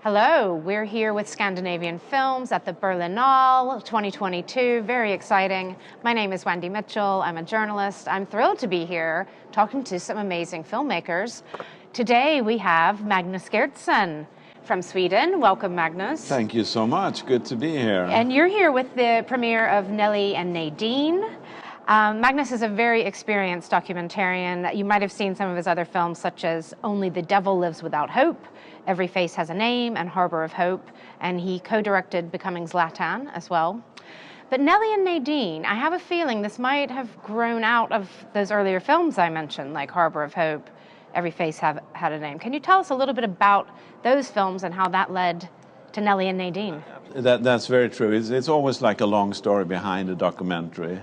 Hello, we're here with Scandinavian films at the Berlinale 2022. Very exciting. My name is Wendy Mitchell. I'm a journalist. I'm thrilled to be here talking to some amazing filmmakers. Today we have Magnus Gertten from Sweden. Welcome, Magnus. Thank you so much. Good to be here. And you're here with the premiere of Nelly and Nadine. Magnus is a very experienced documentarian. You might have seen some of his other films, such as Only the Devil Lives Without Hope, Every Face Has a Name, and Harbor of Hope. And he co-directed Becoming _𝐍𝐿 as well. But Nelly and Nadine, I have a feeling this might have grown out of those earlier films I mentioned, like Harbor of Hope, Every Face Had a Name. Can you tell us a little bit about those films and how that led to Nelly and Nadine? That's very true. It's always like a long story behind a documentary.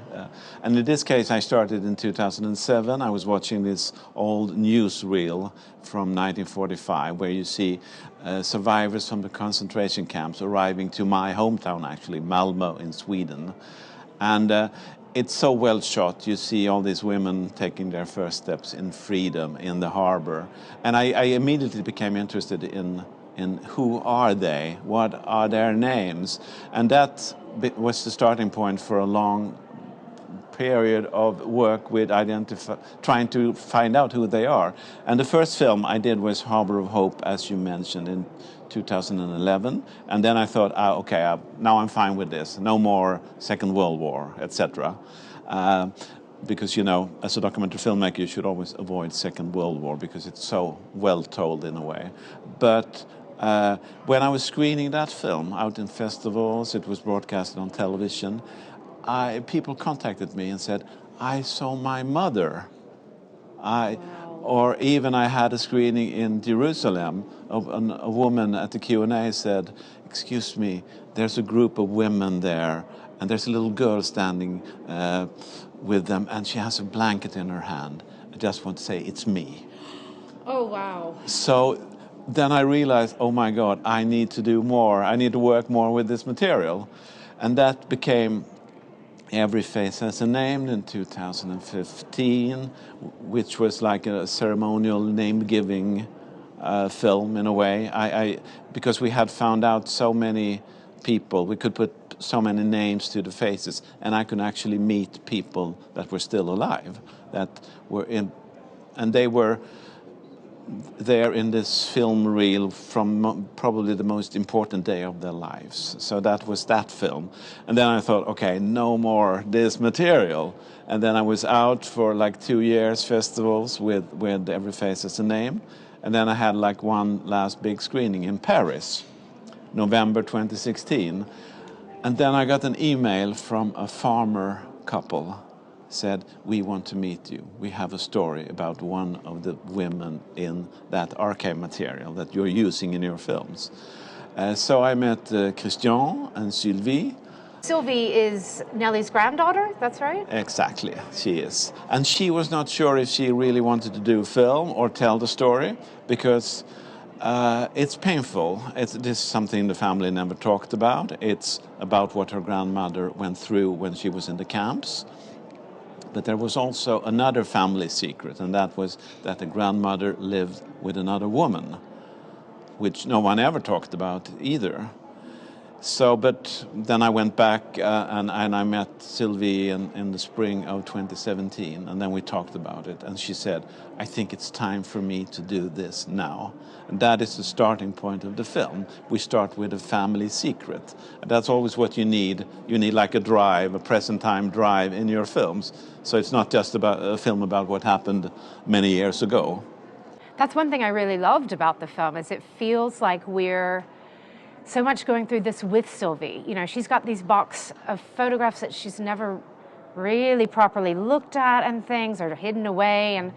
And in this case, I started in 2007. I was watching this old newsreel from 1945, where you see survivors from the concentration camps arriving to my hometown, actually, Malmö in Sweden. And it's so well shot. You see all these women taking their first steps in freedom in the harbor. And I immediately became interested in who are they, what are their names, and that was the starting point for a long period of work with trying to find out who they are. And the first film I did was Harbor of Hope, as you mentioned, in 2011, and then I thought, okay, now I'm fine with this, no more Second World War, etc. Because, you know, as a documentary filmmaker, you should always avoid Second World War because it's so well told in a way. But when I was screening that film out in festivals, it was broadcasted on television, people contacted me and said, I saw my mother. Wow. Or even I had a screening in Jerusalem of a woman at the Q&A said, excuse me, there's a group of women there and there's a little girl standing with them and she has a blanket in her hand. I just want to say, it's me. Oh, wow. So then I realized, oh my God, I need to do more. I need to work more with this material. And that became Every Face Has a Name in 2015, which was like a ceremonial name-giving film in a way. Because we had found out so many people, we could put so many names to the faces, and I could actually meet people that were still alive, that were in, and they were there in this film reel from probably the most important day of their lives. So that was that film. And then I thought, okay, no more this material. And then I was out for like 2 years festivals with Every Face Has a Name. And then I had like one last big screening in Paris, November 2016. And then I got an email from a farmer couple, said, we want to meet you. We have a story about one of the women in that archive material that you're using in your films. So I met Christian and Sylvie. Sylvie is Nelly's granddaughter, that's right? Exactly, she is. And she was not sure if she really wanted to do film or tell the story, because it's painful. This is something the family never talked about. It's about what her grandmother went through when she was in the camps. But there was also another family secret, and that was that the grandmother lived with another woman, which no one ever talked about either. So, but then I went back and I met Sylvie in the spring of 2017, and then we talked about it. And she said, I think it's time for me to do this now. And that is the starting point of the film. We start with a family secret. And that's always what you need. You need like a drive, a present time drive in your films. So it's not just about a film about what happened many years ago. That's one thing I really loved about the film, is it feels like we're so much going through this with Sylvie. You know, she's got these box of photographs that she's never really properly looked at and things, or hidden away. And,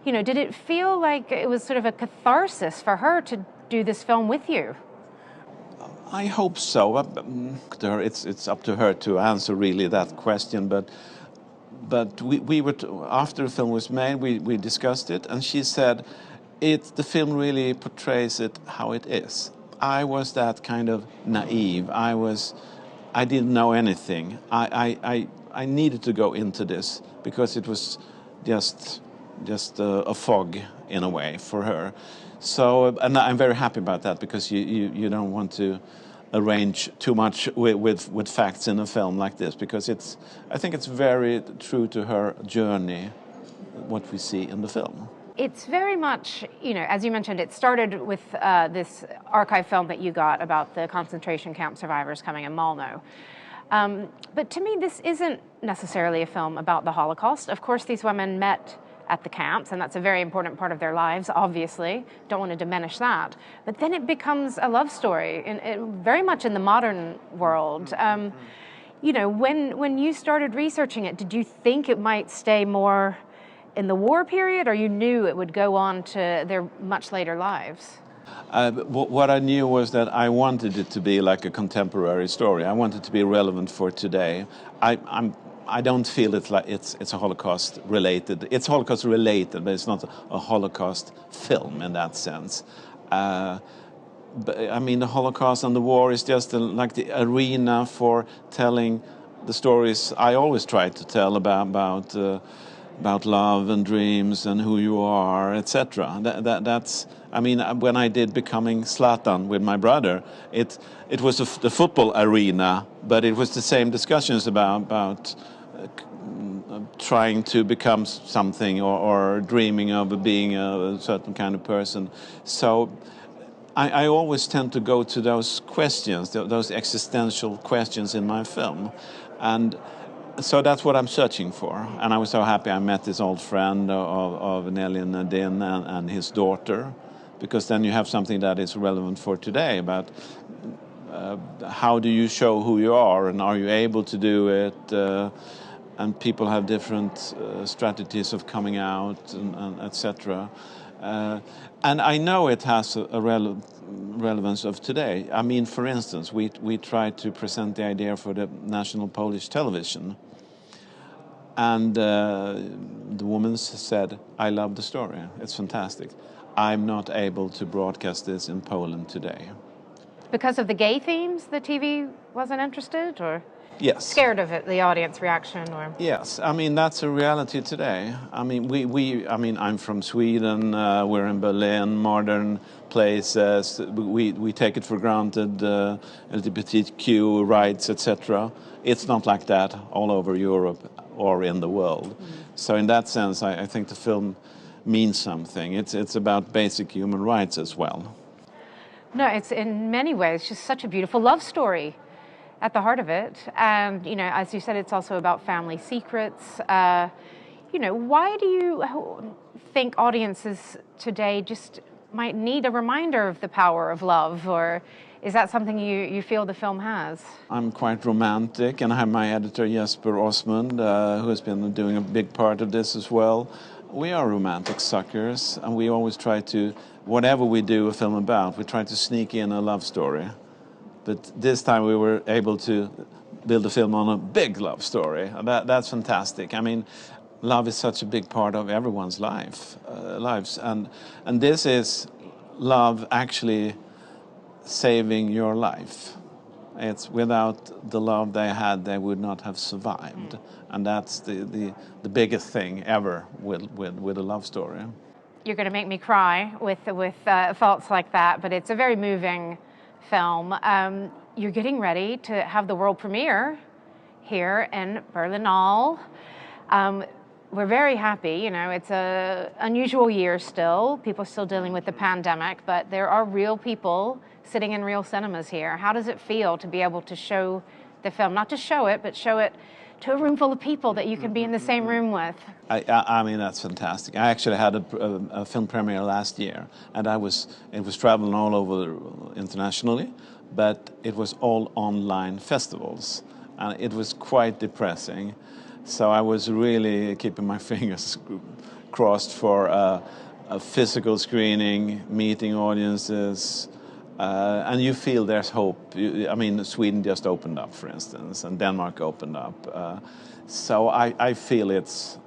you know, did it feel like it was sort of a catharsis for her to do this film with you? I hope so. It's up to her to answer really that question. But we were after the film was made, we discussed it, and she said, the film really portrays it how it is. I was that kind of naive. I didn't know anything. I needed to go into this because it was just just a fog in a way for her. So, and I'm very happy about that, because you don't want to arrange too much with facts in a film like this, because I think it's very true to her journey, what we see in the film. It's very much, as you mentioned, it started with this archive film that you got about the concentration camp survivors coming in Malmö. But to me, this isn't necessarily a film about the Holocaust. Of course, these women met at the camps, and that's a very important part of their lives, obviously. Don't want to diminish that. But then it becomes a love story, very much in the modern world. When you started researching it, did you think it might stay more in the war period, or you knew it would go on to their much later lives? What I knew was that I wanted it to be like a contemporary story. I wanted it to be relevant for today. I don't feel it's a Holocaust related. It's Holocaust related, but it's not a Holocaust film in that sense. But I mean, the Holocaust and the war is just like the arena for telling the stories I always try to tell about love and dreams and who you are, etc. That's. I mean, when I did Becoming Zlatan with my brother, it was the football arena, but it was the same discussions about trying to become something or dreaming of being a certain kind of person. So I always tend to go to those questions, those existential questions in my film. And so that's what I'm searching for. And I was so happy I met this old friend of Nelly and Nadine and his daughter, because then you have something that is relevant for today about how do you show who you are, and are you able to do it, and people have different strategies of coming out, and etc. And I know it has a relevance of today. I mean, for instance, we tried to present the idea for the national Polish television, and the woman said, "I love the story, it's fantastic. I'm not able to broadcast this in Poland today." Because of the gay themes, the TV wasn't interested, or yes, scared of it, the audience reaction, or yes. I mean, that's a reality today. I mean, I'm from Sweden. We're in Berlin, modern places. We take it for granted, LGBTQ rights, etc. It's not like that all over Europe or in the world. So in that sense, I think the film means something. It's about basic human rights as well. No, it's in many ways just such a beautiful love story at the heart of it. And, as you said, it's also about family secrets. Why do you think audiences today just might need a reminder of the power of love, or is that something you feel the film has? I'm quite romantic, and I have my editor Jesper Osmund, who has been doing a big part of this as well. We are romantic suckers, and we always try to, whatever we do a film about, we try to sneak in a love story. But this time we were able to build a film on a big love story. And that's fantastic. I mean, love is such a big part of everyone's lives. And this is love actually saving your life. It's without the love they had, they would not have survived. And that's the biggest thing ever with a love story. You're going to make me cry with thoughts like that, but it's a very moving film. You're getting ready to have the world premiere here in Berlinale. We're very happy. It's an unusual year still. People are still dealing with the pandemic, but there are real people sitting in real cinemas here. How does it feel to be able to show the film? Not just show it, but show it to a room full of people that you can be in the same room with. I mean, that's fantastic. I actually had a film premiere last year, and it was traveling all over internationally, but it was all online festivals, and it was quite depressing. So I was really keeping my fingers crossed for a physical screening, meeting audiences, and you feel there's hope. I mean, Sweden just opened up, for instance, and Denmark opened up. So I feel it's...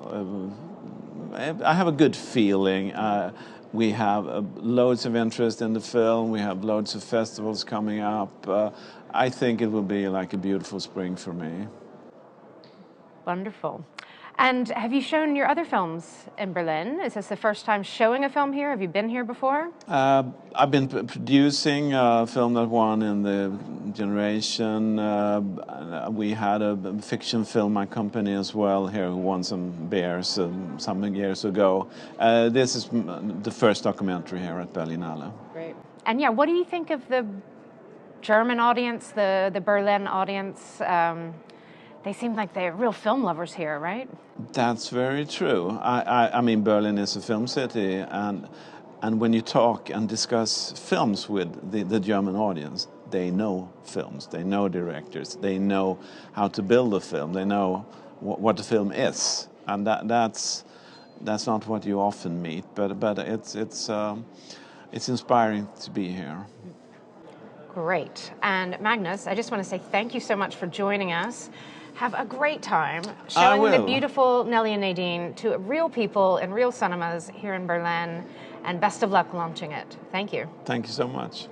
I have a good feeling. We have loads of interest in the film. We have loads of festivals coming up. I think it will be like a beautiful spring for me. Wonderful. And have you shown your other films in Berlin? Is this the first time showing a film here? Have you been here before? I've been producing a film that won in the generation. We had a fiction film, my company as well, here who won some bears some years ago. This is the first documentary here at Berlinale. Great. And yeah, what do you think of the German audience, the Berlin audience? They seem like they're real film lovers here, right? That's very true. I mean, Berlin is a film city, and when you talk and discuss films with the German audience, they know films, they know directors, they know how to build a film, they know what the film is, and that's not what you often meet. But it's inspiring to be here. Great. And Magnus, I just want to say thank you so much for joining us. Have a great time showing the beautiful Nelly and Nadine to real people in real cinemas here in Berlin, and best of luck launching it. Thank you. Thank you so much.